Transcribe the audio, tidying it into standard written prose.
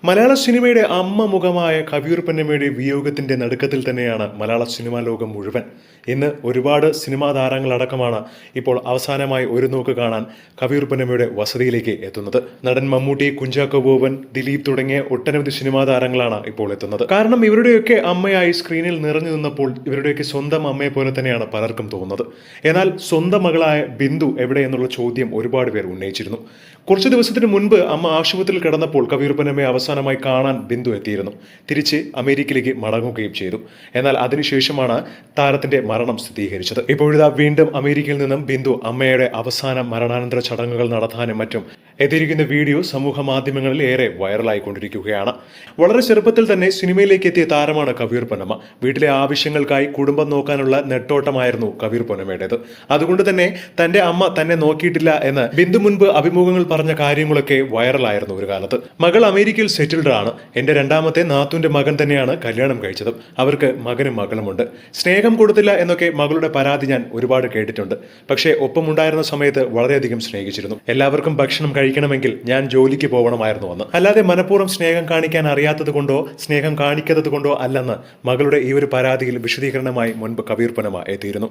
മലയാള സിനിമയുടെ അമ്മ മുഖമായ കവിയൂർ പൊന്നമ്മയുടെ വിയോഗത്തിന്റെ നടുക്കത്തിൽ തന്നെയാണ് മലയാള സിനിമാ ലോകം മുഴുവൻ. ഇന്ന് ഒരുപാട് സിനിമാ താരങ്ങളടക്കമാണ് ഇപ്പോൾ അവസാനമായി ഒരു നോക്ക് കാണാൻ കവിയൂർ പൊന്നമ്മയുടെ വസതിയിലേക്ക് എത്തുന്നത്. നടൻ മമ്മൂട്ടി, കുഞ്ചാക്കോ ബോബൻ, ദിലീപ് തുടങ്ങിയ ഒട്ടനവധി സിനിമാ താരങ്ങളാണ് ഇപ്പോൾ എത്തുന്നത്. കാരണം ഇവരുടെയൊക്കെ അമ്മയായി സ്ക്രീനിൽ നിറഞ്ഞു നിന്നപ്പോൾ ഇവരുടെയൊക്കെ സ്വന്തം അമ്മയെ പോലെ തന്നെയാണ് പലർക്കും തോന്നുന്നത്. എന്നാൽ സ്വന്തം മകളായ ബിന്ദു എവിടെ എന്നുള്ള ചോദ്യം ഒരുപാട് പേർ ഉന്നയിച്ചിരുന്നു. കുറച്ചു ദിവസത്തിന് മുൻപ് അമ്മ ആശുപത്രിയിൽ കിടന്നപ്പോൾ കവിയൂർ പൊന്നമ്മയെ അവസാനമായി കാണാൻ ബിന്ദു എത്തിയിരുന്നു. തിരിച്ച് അമേരിക്കയിലേക്ക് മടങ്ങുകയും ചെയ്തു. എന്നാൽ അതിനുശേഷമാണ് താരത്തിന്റെ മരണം സ്ഥിരീകരിച്ചത്. ഇപ്പോഴിതാ വീണ്ടും അമേരിക്കയിൽ നിന്നും ബിന്ദു അമ്മയുടെ അവസാന മരണാനന്തര ചടങ്ങുകൾ നടത്താനും മറ്റും എത്തിയിരിക്കുന്ന വീഡിയോ സമൂഹ മാധ്യമങ്ങളിൽ ഏറെ വൈറലായിക്കൊണ്ടിരിക്കുകയാണ്. വളരെ ചെറുപ്പത്തിൽ തന്നെ സിനിമയിലേക്ക് എത്തിയ താരമാണ് കവിയൂർ പൊന്നമ്മ. വീട്ടിലെ ആവശ്യങ്ങൾക്കായി കുടുംബം നോക്കാനുള്ള നെട്ടോട്ടമായിരുന്നു കവിയൂർ പൊന്നമ്മയുടേത്. അതുകൊണ്ട് തന്നെ തന്റെ അമ്മ തന്നെ നോക്കിയിട്ടില്ല എന്ന് ബിന്ദു മുൻപ് അഭിമുഖങ്ങൾ പറഞ്ഞ കാര്യങ്ങളൊക്കെ വൈറലായിരുന്നു ഒരു കാലത്ത്. മകൾ അമേരിക്കയിൽ സെറ്റിൽഡ് ആണ്. എന്റെ രണ്ടാമത്തെ നാത്തൂന്റെ മകൻ തന്നെയാണ് കല്യാണം കഴിച്ചത്. അവർക്ക് മകനും മകളുമുണ്ട്. സ്നേഹം കൊടുത്തില്ല എന്നൊക്കെ മകളുടെ പരാതി ഞാൻ ഒരുപാട് കേട്ടിട്ടുണ്ട്. പക്ഷേ ഒപ്പമുണ്ടായിരുന്ന സമയത്ത് വളരെയധികം സ്നേഹിച്ചിരുന്നു. എല്ലാവർക്കും ഭക്ഷണം കഴിക്കണമെങ്കിൽ ഞാൻ ജോലിക്ക് പോകണമായിരുന്നു എന്ന്. അല്ലാതെ മനഃപൂർവ്വം സ്നേഹം കാണിക്കാൻ അറിയാത്തത് കൊണ്ടോ സ്നേഹം കാണിക്കാത്തത് കൊണ്ടോ അല്ലെന്ന് മകളുടെ ഈ ഒരു പരാതിയിൽ വിശദീകരണമായി മുൻപ് കവിയൂർ പൊന്നമ്മ എത്തിയിരുന്നു.